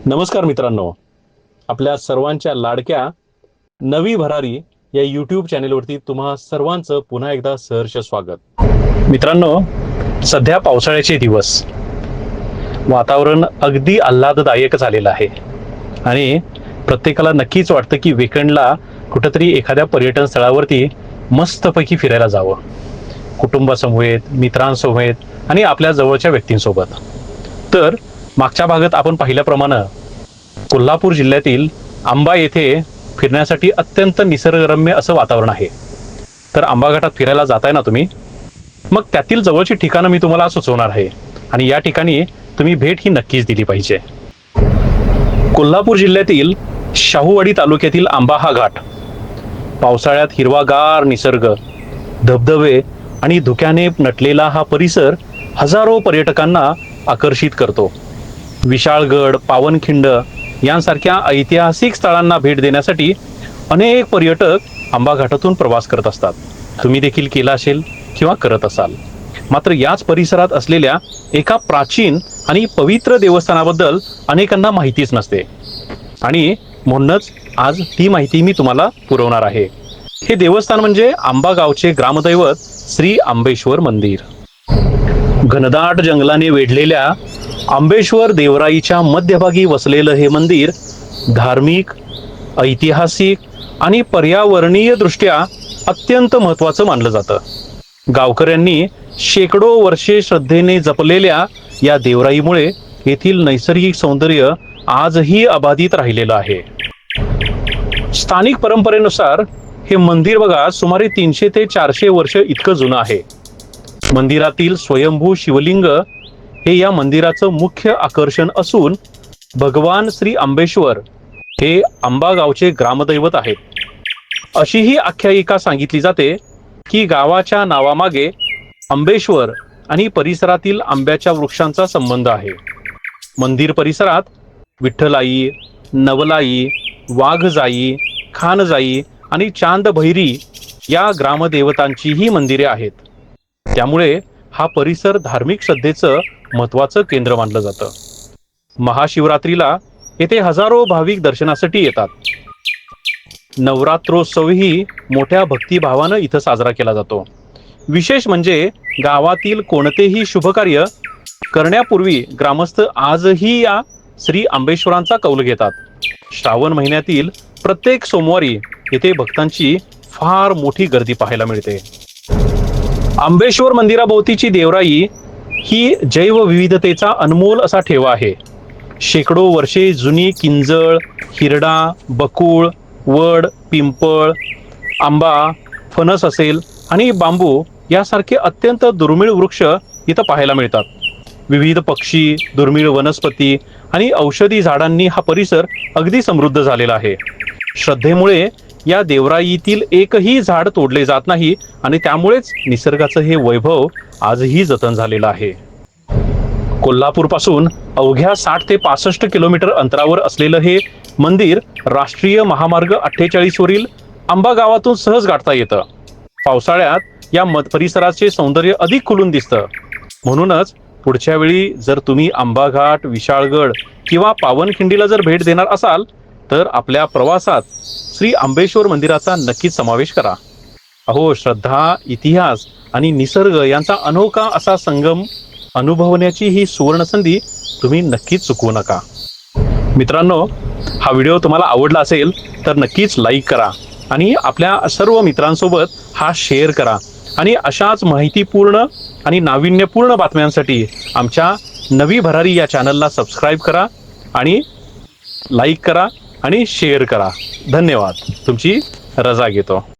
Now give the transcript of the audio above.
नमस्कार मित्रांनो, आपल्या सर्वांच्या लाडक्या नवी भरारी या यूट्यूब चॅनेलवरती तुम्हा सर्वांचं पुन्हा एकदा सहर्ष स्वागत. मित्रांनो, सध्या पावसाळ्याचे दिवस, वातावरण अगदी आल्हाददायक झालेलं आहे आणि प्रत्येकाला नक्कीच वाटतं की वीकेंडला कुठेतरी एखाद्या पर्यटन स्थळावरती मस्तपैकी फिरायला जावं, कुटुंबासमवेत, मित्रांसमवेत आणि आपल्या जवळच्या व्यक्तींसोबत. तर मागच्या भागात आपण पाहिल्याप्रमाणे कोल्हापूर जिल्ह्यातील आंबा येथे फिरण्यासाठी अत्यंत निसर्गरम्य असं वातावरण आहे. तर आंबा घाटात फिरायला जाताय ना तुम्ही, मग त्यातील जवळची ठिकाणं मी तुम्हाला सुचवणार आहे आणि या ठिकाणी तुम्ही भेट ही नक्कीच दिली पाहिजे. कोल्हापूर जिल्ह्यातील शाहूवाडी तालुक्यातील आंबा हा घाट पावसाळ्यात हिरवागार निसर्ग, धबधबे आणि धुक्याने नटलेला हा परिसर हजारो पर्यटकांना आकर्षित करतो. विशाळगड, पावनखिंड यांसारख्या ऐतिहासिक स्थळांना भेट देण्यासाठी अनेक पर्यटक आंबा घाटातून प्रवास करत असतात. तुम्ही देखील केला असेल किंवा करत असाल. मात्र याच परिसरात असलेल्या एका प्राचीन आणि पवित्र देवस्थानाबद्दल अनेकांना माहितीच नसते आणि म्हणूनच आज ती माहिती मी तुम्हाला पुरवणार आहे. हे देवस्थान म्हणजे आंबा गावचे ग्रामदैवत श्री आंबेश्वर मंदिर. घनदाट जंगलाने वेढलेल्या आंबेश्वर देवराईच्या मध्यभागी वसलेलं हे मंदिर धार्मिक, ऐतिहासिक आणि पर्यावरणीय दृष्ट्या अत्यंत महत्त्वाचं मानलं जातं. गावकऱ्यांनी शेकडो वर्षे श्रद्धेने जपलेल्या या देवराईमुळे येथील नैसर्गिक सौंदर्य आजही अबाधित राहिलेलं आहे. स्थानिक परंपरेनुसार हे मंदिर बघा सुमारे 300 ते 400 वर्ष इतकं जुनं आहे. मंदिरातील स्वयंभू शिवलिंग हे या मंदिराचं मुख्य आकर्षण असून भगवान श्री आंबेश्वर हे आंबा गावचे ग्रामदैवत आहेत. अशी ही आख्यायिका सांगितली जाते की गावाच्या नावामागे आंबेश्वर आणि परिसरातील आंब्याच्या वृक्षांचा संबंध आहे. मंदिर परिसरात विठ्ठलाई, नवलाई, वाघजाई, खानजाई आणि चांदभैरी या ग्रामदेवतांचीही मंदिरे आहेत. त्यामुळे हा परिसर धार्मिक श्रद्धेचं महत्त्वाचं केंद्र मानलं जातं. महाशिवरात्रीला येथे हजारो भाविक दर्शनासाठी येतात. नवरात्रोत्सवही मोठ्या भक्तिभावानं इथं साजरा केला जातो. विशेष म्हणजे गावातील कोणतेही शुभकार्य करण्यापूर्वी ग्रामस्थ आजही या श्री आंबेश्वरांचा कौल घेतात. श्रावण महिन्यातील प्रत्येक सोमवारी येथे भक्तांची फार मोठी गर्दी पाहायला मिळते. आंबेश्वर मंदिराभोवतीची देवराई ही जैवविविधतेचा अनमोल असा ठेवा आहे. शेकडो वर्षे जुनी किंजळ, हिरडा, बकुळ, वड, पिंपळ, आंबा, फणस असेल आणि बांबू यासारखे अत्यंत दुर्मिळ वृक्ष इथं पाहायला मिळतात. विविध पक्षी, दुर्मिळ वनस्पती आणि औषधी झाडांनी हा परिसर अगदी समृद्ध झालेला आहे. श्रद्धेमुळे या देवराईतील एकही झाड तोडले जात नाही आणि त्यामुळेच निसर्गाचं हे वैभव आजही जतन झालेलं आहे. कोल्हापूर पासून अवघ्या 60 ते 65 किलोमीटर अंतरावर असलेलं हे मंदिर राष्ट्रीय महामार्ग 48 वरील आंबा गावातून सहज गाठता येतं. पावसाळ्यात या परिसराचे सौंदर्य अधिक खुलून दिसतं. म्हणूनच पुढच्या वेळी जर तुम्ही आंबा घाट, विशाळगड किंवा पावनखिंडीला जर भेट देणार असाल तर आपल्या प्रवासात श्री आंबेश्वर मंदिराचा नक्कीच समावेश करा. अहो, श्रद्धा, इतिहास आणि निसर्ग यांचा अनोखा असा संगम अनुभवण्याची ही सुवर्ण संधी तुम्ही नक्कीच चुकवू नका. मित्रांनो, हा व्हिडिओ तुम्हाला आवडला असेल तर नक्कीच लाईक करा आणि आपल्या सर्व मित्रांसोबत हा शेअर करा आणि अशाच माहितीपूर्ण आणि नाविन्यपूर्ण बातम्यांसाठी आमच्या नवी भरारी या चॅनलला सबस्क्राईब करा आणि लाईक करा आणि शेअर करा. धन्यवाद. तुमची रजा घेतो.